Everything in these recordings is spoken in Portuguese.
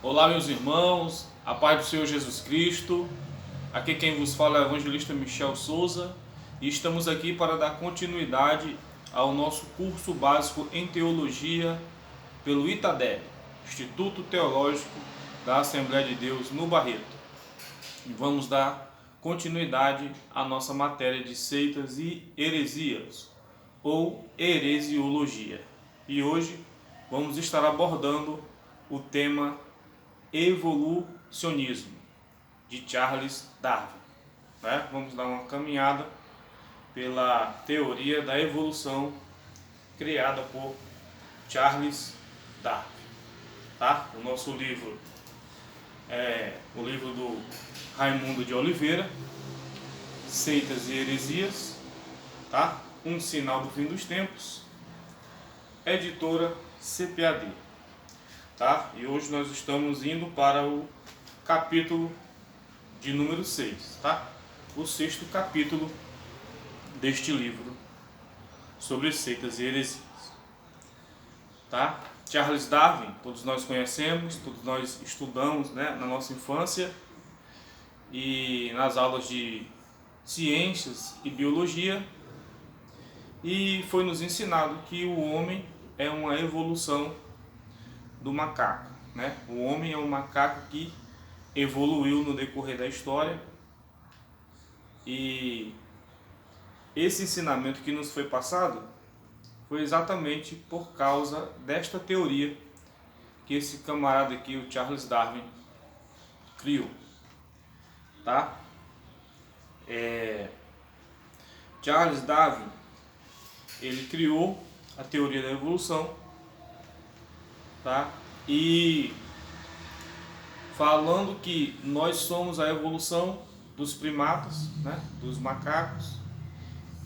Olá, meus irmãos, a paz do Senhor Jesus Cristo. Aqui quem vos fala é o evangelista Michel Souza e estamos aqui para dar continuidade ao nosso curso básico em teologia pelo ITADEB, Instituto Teológico da Assembleia de Deus no Barreto. E vamos dar continuidade à nossa matéria de seitas e heresias, ou heresiologia. E hoje vamos estar abordando o tema evolucionismo, de Charles Darwin. Vamos dar uma caminhada pela teoria da evolução criada por Charles Darwin. O nosso livro é o livro do Raimundo de Oliveira, Seitas e Heresias, Um Sinal do Fim dos Tempos, editora CPAD. E hoje nós estamos indo para o capítulo de número 6, o sexto capítulo deste livro sobre seitas e heresias. Charles Darwin, todos nós conhecemos, todos nós estudamos, na nossa infância e nas aulas de ciências e biologia, e foi nos ensinado que o homem é uma evolução do macaco, O homem é um macaco que evoluiu no decorrer da história, e esse ensinamento que nos foi passado foi exatamente por causa desta teoria que esse camarada aqui, o Charles Darwin, criou. Charles Darwin, ele criou a teoria da evolução, e falando que nós somos a evolução dos primatas, dos macacos,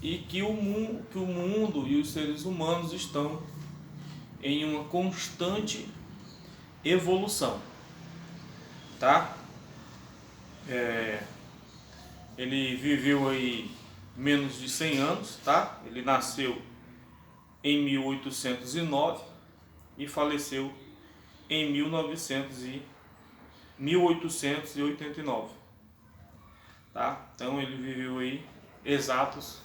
e que o mundo e os seres humanos estão em uma constante evolução. Ele viveu aí menos de 100 anos, Ele nasceu em 1809 e faleceu em 1889. Então ele viveu aí exatos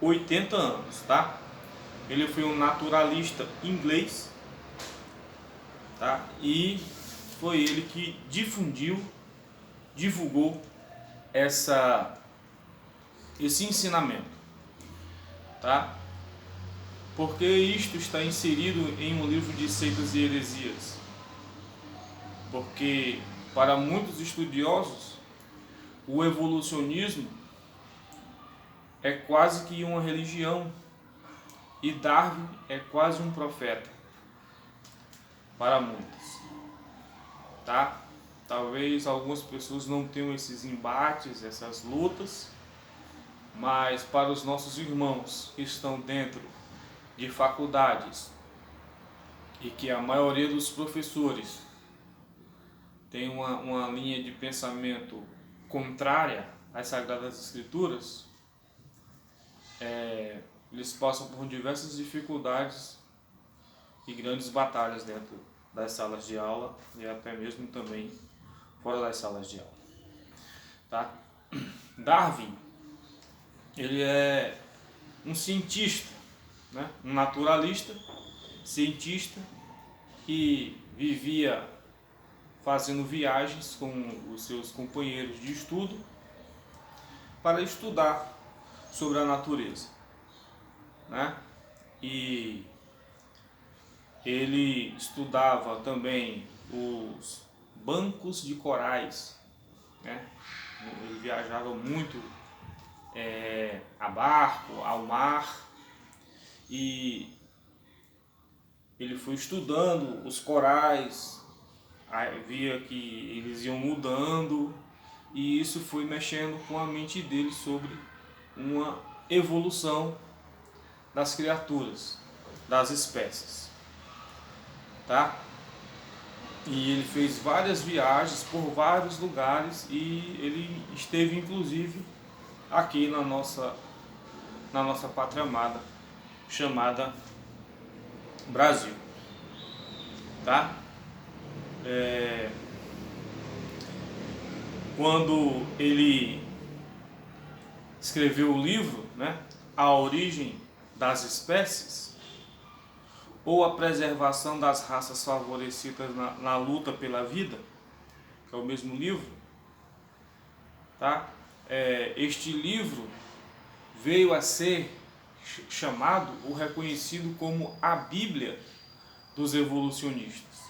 80 anos, Ele foi um naturalista inglês, E foi ele que divulgou esse ensinamento, Porque isto está inserido em um livro de seitas e heresias? Porque para muitos estudiosos o evolucionismo é quase que uma religião e Darwin é quase um profeta para muitos, Talvez algumas pessoas não tenham esses embates, essas lutas, mas para os nossos irmãos que estão dentro de faculdades e que a maioria dos professores tem uma linha de pensamento contrária às Sagradas Escrituras, eles passam por diversas dificuldades e grandes batalhas dentro das salas de aula e até mesmo também fora das salas de aula. Darwin, ele é um cientista, um naturalista, cientista, que vivia fazendo viagens com os seus companheiros de estudo para estudar sobre a natureza, E ele estudava também os bancos de corais, Ele viajava muito a barco, ao mar, e ele foi estudando os corais, aí via que eles iam mudando, e isso foi mexendo com a mente dele sobre uma evolução das criaturas, das espécies, E ele fez várias viagens por vários lugares, e ele esteve inclusive aqui na nossa pátria amada, chamada Brasil, quando ele escreveu o livro, né, A Origem das Espécies, ou a preservação das raças favorecidas na luta pela vida, que é o mesmo livro, tá? Este livro veio a ser chamado ou reconhecido como a Bíblia dos evolucionistas,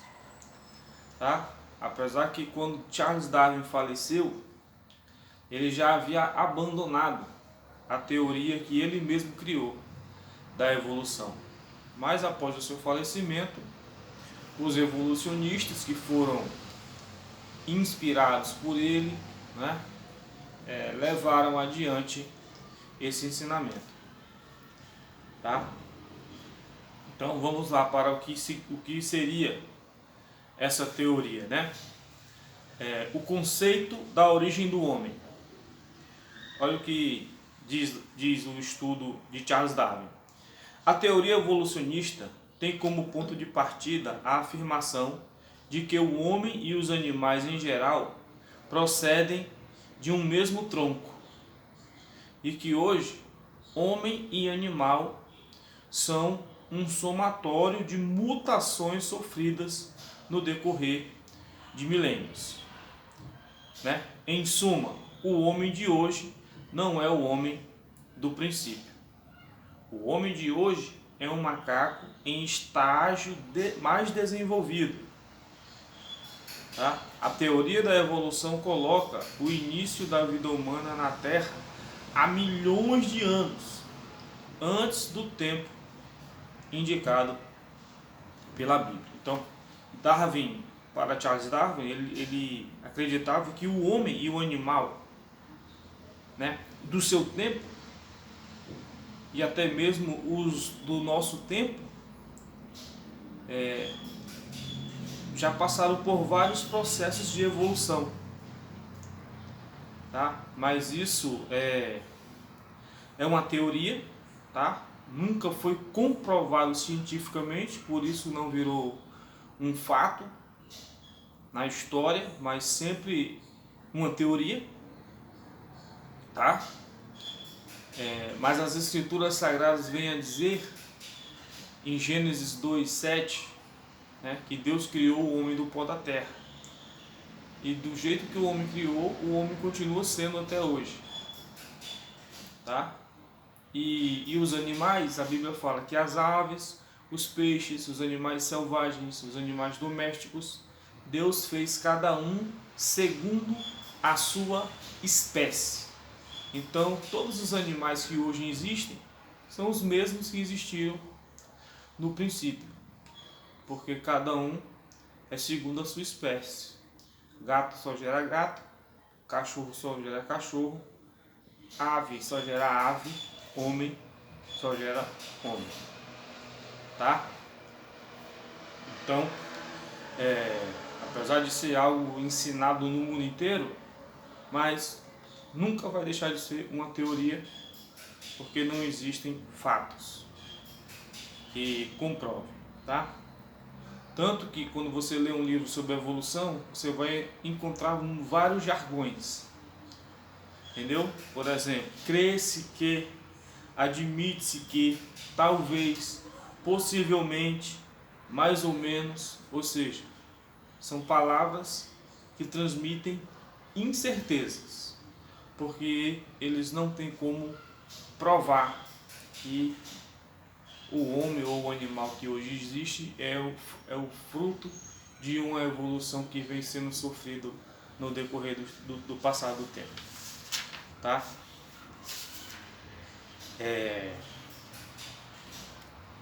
tá? Apesar que quando Charles Darwin faleceu, ele já havia abandonado a teoria que ele mesmo criou da evolução. Mas após o seu falecimento, os evolucionistas que foram inspirados por ele, né, levaram adiante esse ensinamento. Tá? Então vamos lá para o que seria essa teoria, né? O conceito da origem do homem. Olha o que diz o estudo de Charles Darwin. A teoria evolucionista tem como ponto de partida a afirmação de que o homem e os animais em geral procedem de um mesmo tronco e que hoje homem e animal são um somatório de mutações sofridas no decorrer de milênios, né? Em suma, o homem de hoje não é o homem do princípio. O homem de hoje é um macaco em estágio mais desenvolvido. Tá? A teoria da evolução coloca o início da vida humana na Terra há milhões de anos, antes do tempo indicado pela Bíblia. Então, para Charles Darwin, ele acreditava que o homem e o animal, né, do seu tempo, e até mesmo os do nosso tempo, já passaram por vários processos de evolução, tá? Mas isso é uma teoria, tá? Nunca foi comprovado cientificamente, por isso não virou um fato na história, mas sempre uma teoria, tá? Mas as escrituras sagradas vêm a dizer em Gênesis 2:7, né, que Deus criou o homem do pó da terra, e do jeito que o homem criou, o homem continua sendo até hoje, tá? E os animais, a Bíblia fala que as aves, os peixes, os animais selvagens, os animais domésticos, Deus fez cada um segundo a sua espécie. Então, todos os animais que hoje existem são os mesmos que existiram no princípio, porque cada um é segundo a sua espécie. Gato só gera gato, cachorro só gera cachorro, ave só gera ave, homem só gera homem. Tá? Então, apesar de ser algo ensinado no mundo inteiro, mas nunca vai deixar de ser uma teoria, porque não existem fatos que comprovem, tá? Tanto que quando você lê um livro sobre evolução, você vai encontrar vários jargões, entendeu? Por exemplo, crê-se que, admite-se que, talvez, possivelmente, mais ou menos, ou seja, são palavras que transmitem incertezas, porque eles não têm como provar que o homem ou o animal que hoje existe é o fruto de uma evolução que vem sendo sofrido no decorrer do passar do tempo, tá?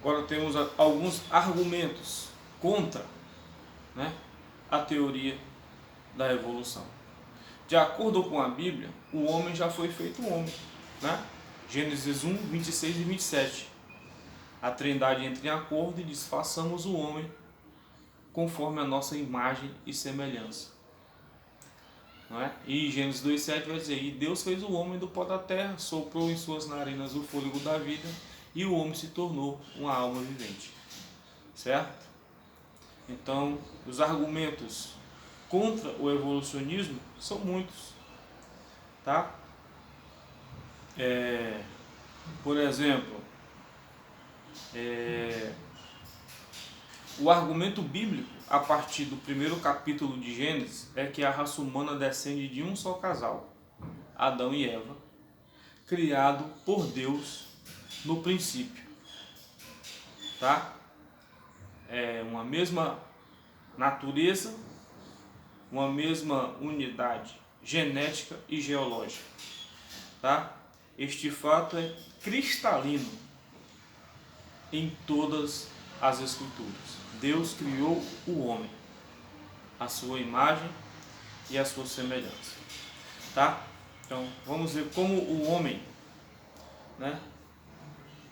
Agora temos alguns argumentos contra, né, a teoria da evolução. De acordo com a Bíblia, o homem já foi feito homem, né? Gênesis 1, 26 e 27. A Trindade entra em acordo e diz: façamos o homem conforme a nossa imagem e semelhança. Não é? E Gênesis 2,7 vai dizer: e Deus fez o homem do pó da terra, soprou em suas narinas o fôlego da vida, e o homem se tornou uma alma vivente. Certo? Então, os argumentos contra o evolucionismo são muitos, tá? Por exemplo, o argumento bíblico a partir do primeiro capítulo de Gênesis é que a raça humana descende de um só casal, Adão e Eva, criado por Deus no princípio, tá? É uma mesma natureza, uma mesma unidade genética e geológica, tá? Este fato é cristalino em todas as escrituras. Deus criou o homem, a sua imagem e a sua semelhança, tá? Então, vamos ver como o homem, né,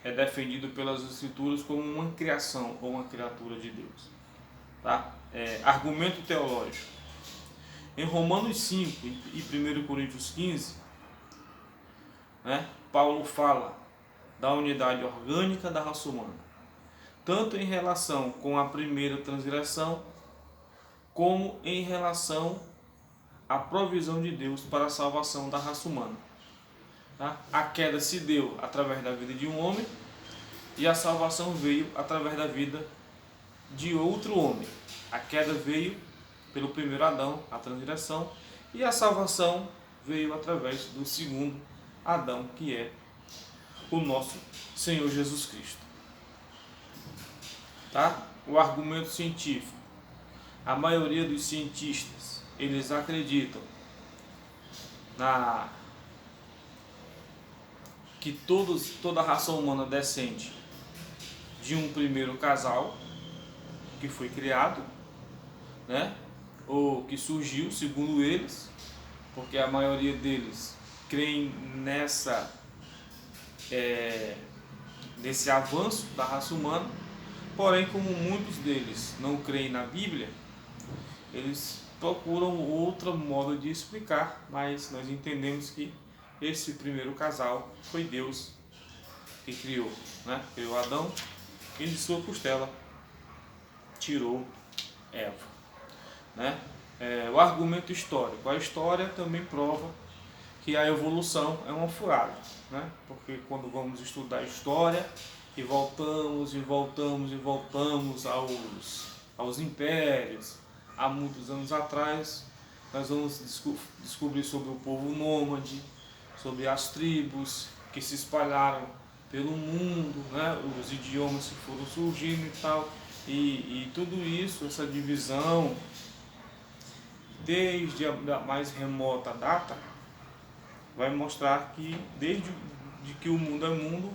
é defendido pelas escrituras como uma criação ou uma criatura de Deus, tá? Argumento teológico. Em Romanos 5 e 1 Coríntios 15, né, Paulo fala da unidade orgânica da raça humana, tanto em relação com a primeira transgressão, como em relação à provisão de Deus para a salvação da raça humana. Tá? A queda se deu através da vida de um homem e a salvação veio através da vida de outro homem. A queda veio pelo primeiro Adão, a transgressão, e a salvação veio através do segundo Adão, que é o nosso Senhor Jesus Cristo. Tá? O argumento científico. A maioria dos cientistas, eles acreditam que toda a raça humana descende de um primeiro casal que foi criado, né? Ou que surgiu, segundo eles, porque a maioria deles creem nesse avanço da raça humana. Porém, como muitos deles não creem na Bíblia, eles procuram outro modo de explicar, mas nós entendemos que esse primeiro casal foi Deus que criou, né? Criou Adão e de sua costela tirou Eva, né? O argumento histórico. A história também prova que a evolução é uma furada, né? Porque quando vamos estudar história e voltamos aos impérios, há muitos anos atrás, nós vamos descobrir sobre o povo nômade, sobre as tribos que se espalharam pelo mundo, né? Os idiomas que foram surgindo e tal, e tudo isso, essa divisão, desde a mais remota data, vai mostrar que desde que o mundo é mundo,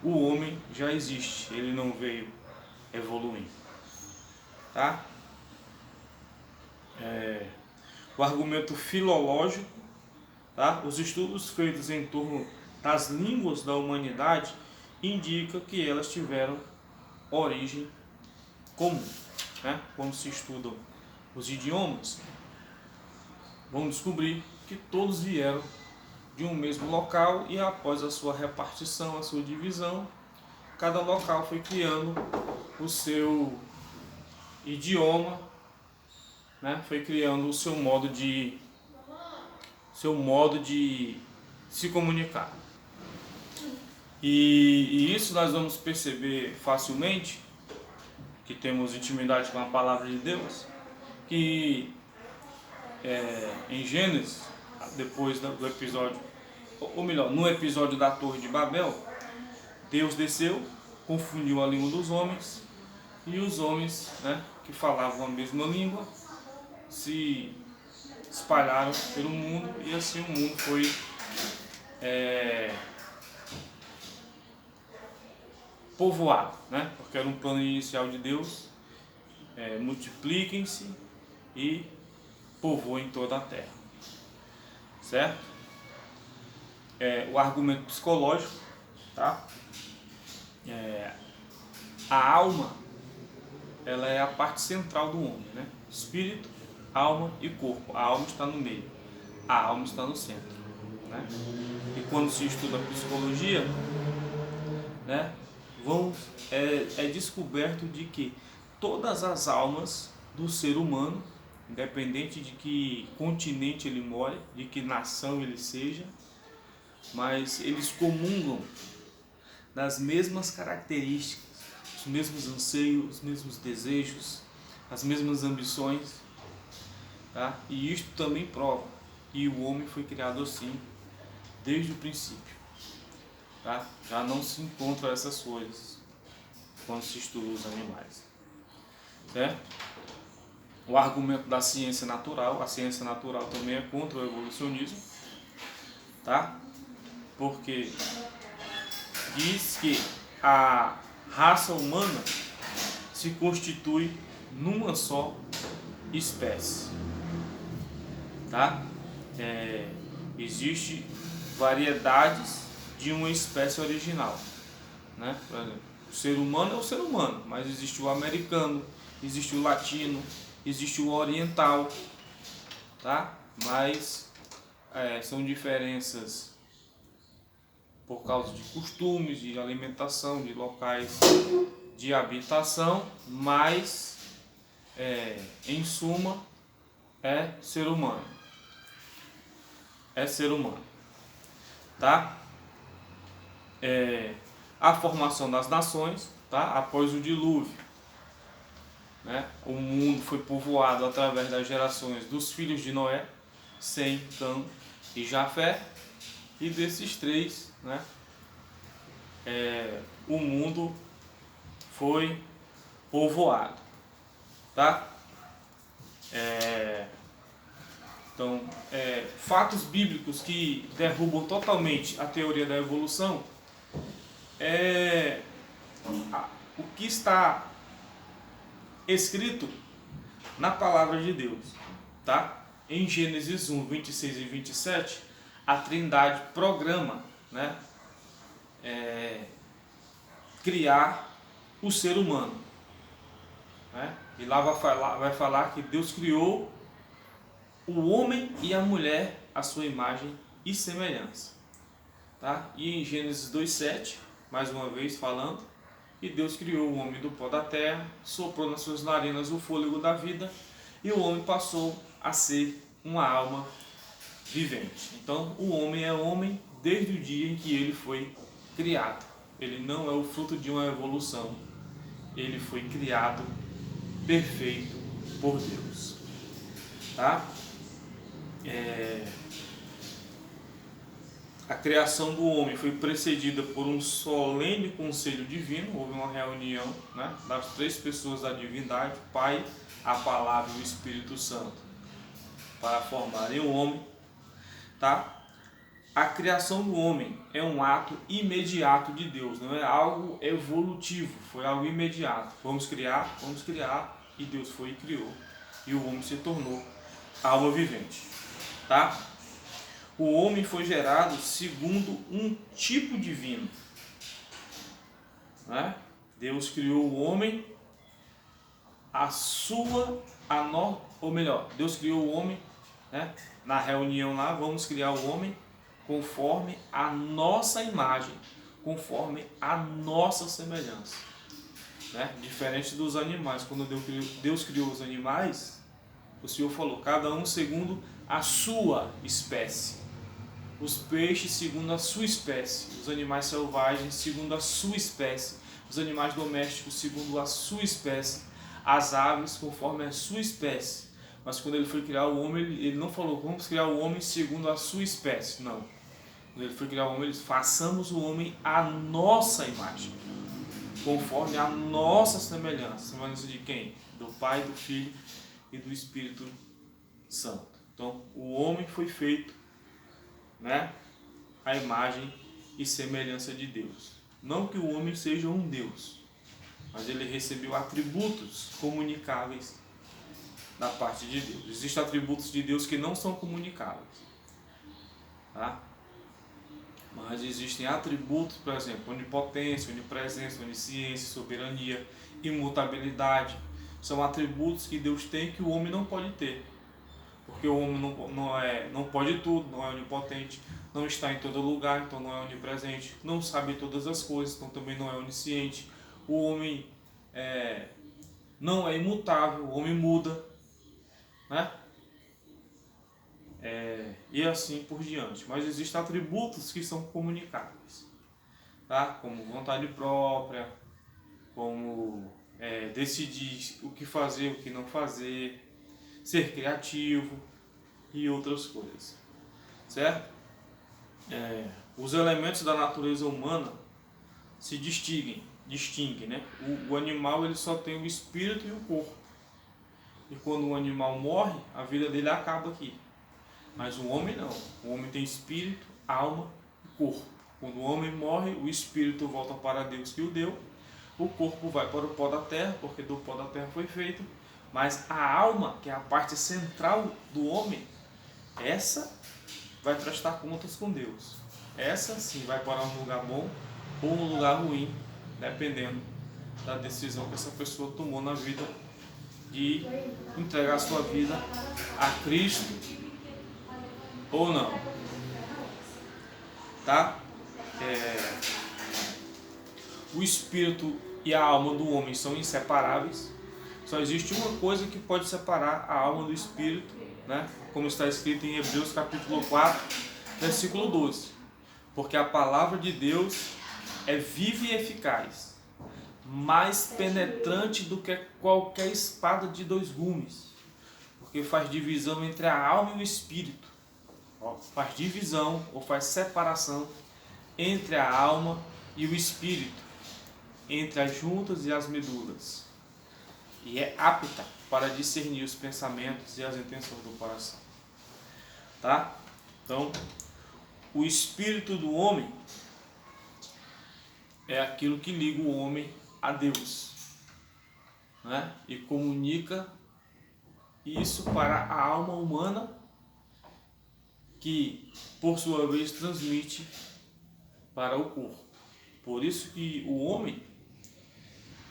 o homem já existe, ele não veio evoluindo, tá? O argumento filológico, tá? Os estudos feitos em torno das línguas da humanidade indicam que elas tiveram origem comum, né? Quando se estudam os idiomas, vão descobrir que todos vieram de um mesmo local e após a sua repartição, a sua divisão, cada local foi criando o seu idioma, né? Foi criando o seu modo de se comunicar. E isso nós vamos perceber facilmente, que temos intimidade com a palavra de Deus, que em Gênesis, depois do episódio, ou melhor, no episódio da Torre de Babel, Deus desceu, confundiu a língua dos homens, e os homens, né, que falavam a mesma língua se espalharam pelo mundo, e assim o mundo foi povoado, né? Porque era um plano inicial de Deus, multipliquem-se e povoem toda a terra, certo? O argumento psicológico, tá? A alma, ela é a parte central do homem, né? Espírito, alma e corpo. A alma está no meio, a alma está no centro, né? E quando se estuda a psicologia, né, é descoberto de que todas as almas do ser humano, independente de que continente ele more, de que nação ele seja, mas eles comungam das mesmas características, os mesmos anseios, os mesmos desejos, as mesmas ambições, tá? E isto também prova que o homem foi criado assim desde o princípio, tá? Já não se encontram essas coisas quando se estuda os animais, certo? O argumento da ciência natural, a ciência natural também é contra o evolucionismo, tá? Porque diz que a raça humana se constitui numa só espécie, tá? Existe variedades de uma espécie original, né? Por exemplo, o ser humano é o ser humano, mas existe o americano, existe o latino, existe o oriental, tá? Mas são diferenças por causa de costumes, de alimentação, de locais de habitação, mas em suma é ser humano. É ser humano, tá? A formação das nações, tá? Após o dilúvio, né? O mundo foi povoado através das gerações dos filhos de Noé, Sem, Cã e Jafé, e desses três, né? O mundo foi povoado, tá? Então, fatos bíblicos que derrubam totalmente a teoria da evolução o que está escrito na palavra de Deus, tá? Em Gênesis 1, 26 e 27, a Trindade programa, né, criar o ser humano, né? E lá vai falar que Deus criou o homem e a mulher à sua imagem e semelhança, tá? E em Gênesis 2:7, mais uma vez falando, e Deus criou o homem do pó da terra, soprou nas suas narinas o fôlego da vida, e o homem passou a ser uma alma vivente. Então, o homem é homem desde o dia em que ele foi criado. Ele não é o fruto de uma evolução. Ele foi criado perfeito por Deus, tá? A criação do homem foi precedida por um solene conselho divino. Houve uma reunião, né, das três pessoas da divindade, Pai, a Palavra e o Espírito Santo, para formarem o homem, tá? A criação do homem é um ato imediato de Deus, não é algo evolutivo, foi algo imediato. Vamos criar, e Deus foi e criou, e o homem se tornou alma vivente, tá? O homem foi gerado segundo um tipo divino, né? Deus criou o homem Deus criou o homem, né? Na reunião lá, vamos criar o homem conforme a nossa imagem, conforme a nossa semelhança, né? Diferente dos animais, quando Deus criou os animais, o Senhor falou, cada um segundo a sua espécie. Os peixes segundo a sua espécie, os animais selvagens segundo a sua espécie, os animais domésticos segundo a sua espécie, as aves conforme a sua espécie. Mas quando ele foi criar o homem, ele não falou, vamos criar o homem segundo a sua espécie, não. Quando ele foi criar o homem, ele disse, façamos o homem à nossa imagem, conforme a nossa semelhança. Semelhança de quem? Do Pai, do Filho e do Espírito Santo. Então, o homem foi feito, né, a imagem e semelhança de Deus. Não que o homem seja um Deus, mas ele recebeu atributos comunicáveis da parte de Deus. Existem atributos de Deus que não são comunicáveis, tá? Mas existem atributos, por exemplo, onipotência, onipresença, onisciência, soberania, imutabilidade. São atributos que Deus tem que o homem não pode ter. Porque o homem não pode tudo, não é onipotente, não está em todo lugar, então não é onipresente, não sabe todas as coisas, então também não é onisciente. O homem não é imutável, o homem muda, né? E assim por diante. Mas existem atributos que são comunicáveis, tá? Como vontade própria, como decidir o que fazer, o que não fazer, ser criativo e outras coisas, certo? Os elementos da natureza humana se distinguem, né? O animal ele só tem o espírito e o corpo. E quando o animal morre, a vida dele acaba aqui. Mas o homem não. O homem tem espírito, alma e corpo. Quando o homem morre, o espírito volta para Deus que o deu. O corpo vai para o pó da terra, porque do pó da terra foi feito. Mas a alma, que é a parte central do homem, essa vai prestar contas com Deus. Essa sim vai para um lugar bom ou um lugar ruim, dependendo da decisão que essa pessoa tomou na vida de entregar a sua vida a Cristo ou não, tá? O espírito e a alma do homem são inseparáveis. Só existe uma coisa que pode separar a alma do espírito, né? Como está escrito em Hebreus capítulo 4, versículo 12. Porque a palavra de Deus é viva e eficaz, mais penetrante do que qualquer espada de 2 gumes, porque faz divisão entre a alma e o espírito. Faz divisão ou faz separação entre a alma e o espírito, entre as juntas e as medulas, e é apta para discernir os pensamentos e as intenções do coração. Tá? Então, o espírito do homem é aquilo que liga o homem a Deus, né? E comunica isso para a alma humana, que por sua vez transmite para o corpo. Por isso que o homem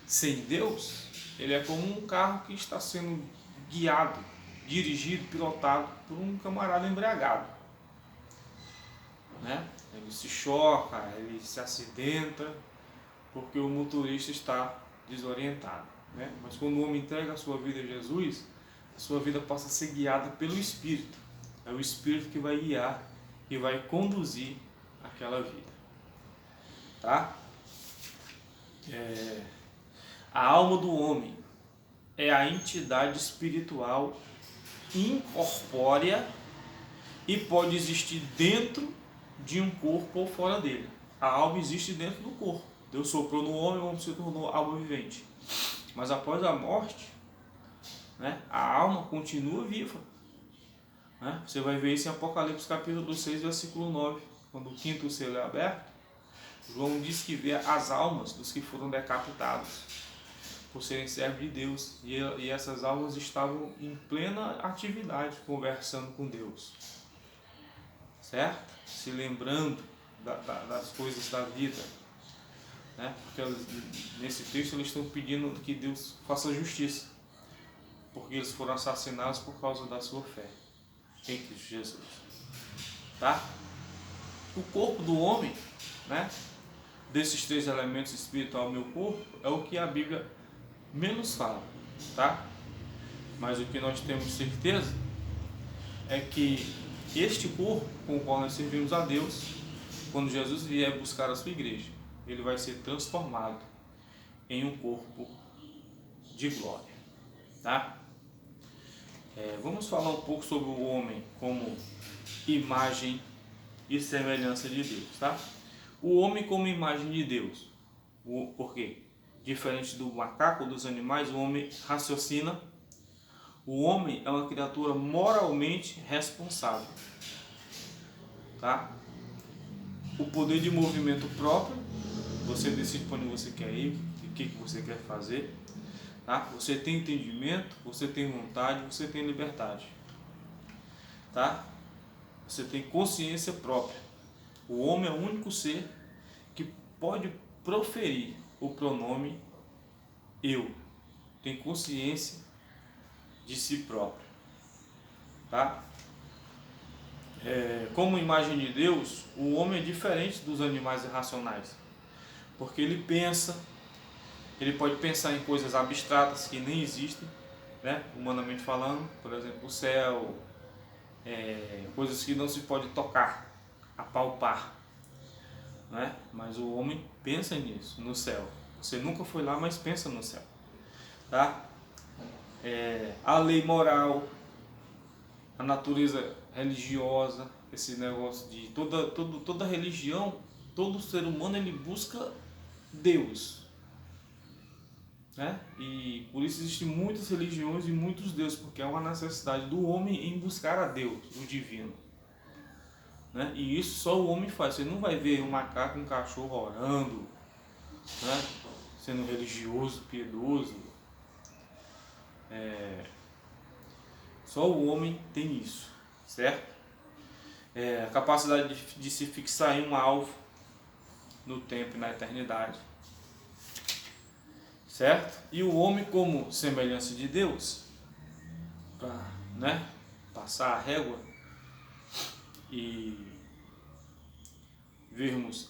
sem Deus, ele é como um carro que está sendo guiado, dirigido, pilotado por um camarada embriagado, né? Ele se choca, ele se acidenta, porque o motorista está desorientado, né? Mas quando o homem entrega a sua vida a Jesus, a sua vida passa a ser guiada pelo Espírito. É o Espírito que vai guiar e vai conduzir aquela vida, tá? A alma do homem é a entidade espiritual incorpórea e pode existir dentro de um corpo ou fora dele. A alma existe dentro do corpo. Deus soprou no homem, o homem se tornou alma vivente. Mas após a morte, né, a alma continua viva. Né? Você vai ver isso em Apocalipse capítulo 6, versículo 9. Quando o quinto selo é aberto, João diz que vê as almas dos que foram decapitados por serem servos de Deus. E essas almas estavam em plena atividade, conversando com Deus. Certo? Se lembrando das coisas da vida. Né? Porque nesse texto eles estão pedindo que Deus faça justiça. Porque eles foram assassinados por causa da sua fé em Cristo Jesus. Tá? O corpo do homem, né? Desses 3 elementos, espiritual, meu corpo, é o que a Bíblia menos fala, tá? Mas o que nós temos certeza é que este corpo com o qual nós servimos a Deus, quando Jesus vier buscar a sua igreja, ele vai ser transformado em um corpo de glória, tá? Vamos falar um pouco sobre o homem como imagem e semelhança de Deus, tá? O homem como imagem de Deus. Por quê? Diferente do macaco ou dos animais, o homem raciocina. O homem é uma criatura moralmente responsável, tá? O poder de movimento próprio, você decide para onde você quer ir, o que você quer fazer, tá? Você tem entendimento, você tem vontade, você tem liberdade, tá? Você tem consciência própria. O homem é o único ser que pode proferir o pronome eu. Tem consciência de si próprio, tá? Como imagem de Deus, o homem é diferente dos animais irracionais, porque ele pensa, Ele pode pensar em coisas abstratas que nem existem, né? Humanamente falando, por exemplo, o céu, coisas que não se pode tocar, apalpar, né? Mas o homem pensa nisso, no céu. Você nunca foi lá, mas pensa no céu, tá? A lei moral, a natureza religiosa, esse negócio de toda religião, todo ser humano ele busca Deus, né? E por isso existem muitas religiões e muitos deuses, porque é uma necessidade do homem em buscar a Deus, o divino, né? E isso só o homem faz. Você não vai ver um macaco, um cachorro orando, né? Sendo religioso, piedoso. Só o homem tem isso, certo? A capacidade de se fixar em um alvo no tempo e na eternidade, certo? E o homem como semelhança de Deus, para, né, passar a régua e vermos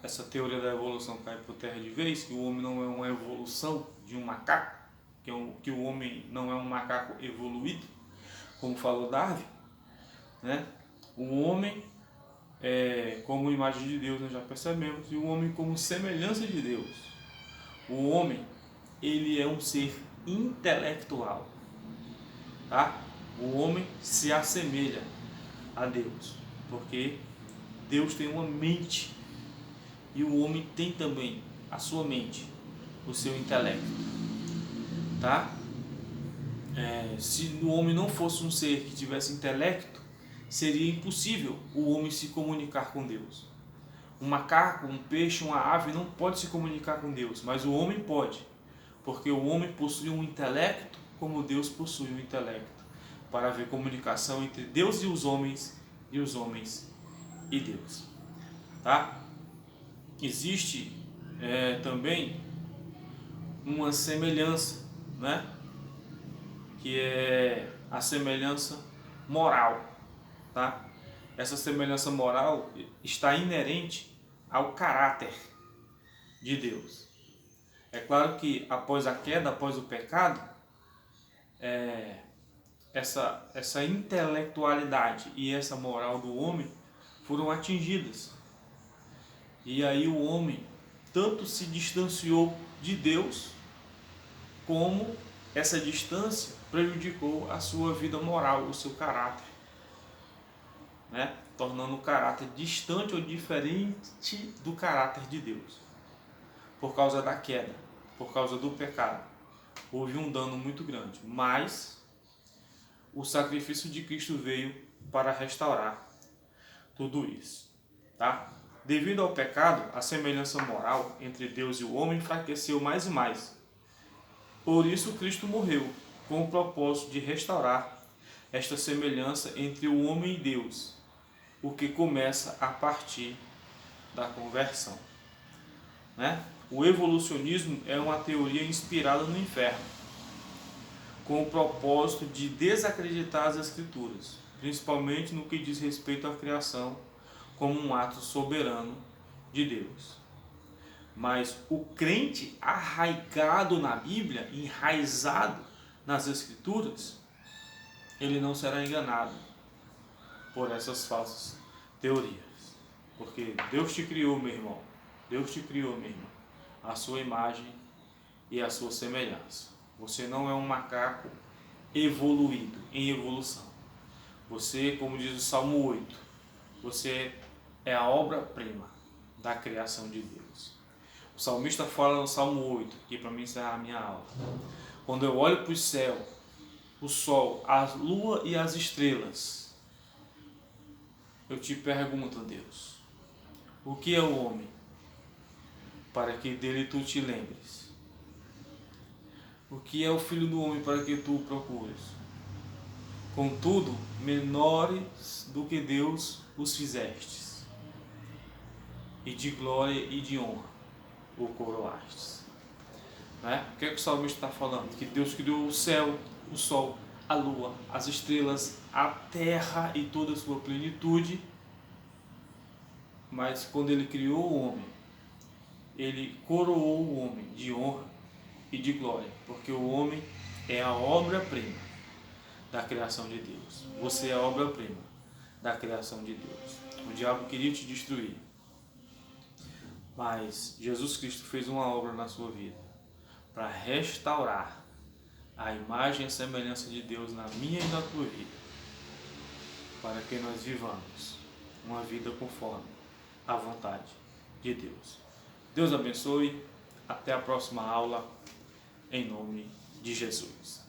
essa teoria da evolução cair por terra de vez, que o homem não é uma evolução de um macaco, que o homem não é um macaco evoluído, como falou Darwin, né? O homem como imagem de Deus, nós já percebemos, e o homem como semelhança de Deus. O homem, ele é um ser intelectual, tá? O homem se assemelha a Deus, porque Deus tem uma mente e o homem tem também a sua mente, o seu intelecto, tá? Se o homem não fosse um ser que tivesse intelecto, seria impossível o homem se comunicar com Deus. Um macaco, um peixe, uma ave não pode se comunicar com Deus, mas o homem pode, porque o homem possui um intelecto como Deus possui um intelecto, para haver comunicação entre Deus e os homens e Deus, tá? Existe também uma semelhança, né? Que é a semelhança moral, tá? Essa semelhança moral está inerente ao caráter de Deus. É claro que após a queda, após o pecado, essa intelectualidade e essa moral do homem foram atingidas. E aí o homem tanto se distanciou de Deus, como essa distância prejudicou a sua vida moral, o seu caráter, né? Tornando o caráter distante ou diferente do caráter de Deus. Por causa da queda, por causa do pecado, houve um dano muito grande, mas o sacrifício de Cristo veio para restaurar tudo isso, tá? Devido ao pecado, a semelhança moral entre Deus e o homem enfraqueceu mais e mais. Por isso Cristo morreu, com o propósito de restaurar esta semelhança entre o homem e Deus, o que começa a partir da conversão, né? O evolucionismo é uma teoria inspirada no inferno, com o propósito de desacreditar as Escrituras, principalmente no que diz respeito à criação como um ato soberano de Deus. Mas o crente arraigado na Bíblia, enraizado nas Escrituras, ele não será enganado por essas falsas teorias. Porque Deus te criou, meu irmão. Deus te criou, minha irmã, a sua imagem e a sua semelhança. Você não é um macaco evoluído, em evolução. Você, como diz o Salmo 8, você é a obra-prima da criação de Deus. O salmista fala no Salmo 8, aqui para mim encerrar a minha aula. Quando eu olho para o céu, o sol, a lua e as estrelas, eu te pergunto, Deus, o que é o homem para que dele tu te lembres? O que é o filho do homem para que tu o procures? Contudo, menores do que Deus os fizestes, e de glória e de honra o coroastes. Né? O que é que o salmista está falando? Que Deus criou o céu, o sol, a lua, as estrelas, a terra e toda a sua plenitude, mas quando ele criou o homem, ele coroou o homem de honra e de glória, porque o homem é a obra-prima da criação de Deus. Você é a obra-prima da criação de Deus. O diabo queria te destruir, mas Jesus Cristo fez uma obra na sua vida para restaurar a imagem e a semelhança de Deus na minha e na tua vida, para que nós vivamos uma vida conforme a vontade de Deus. Deus abençoe. Até a próxima aula, em nome de Jesus.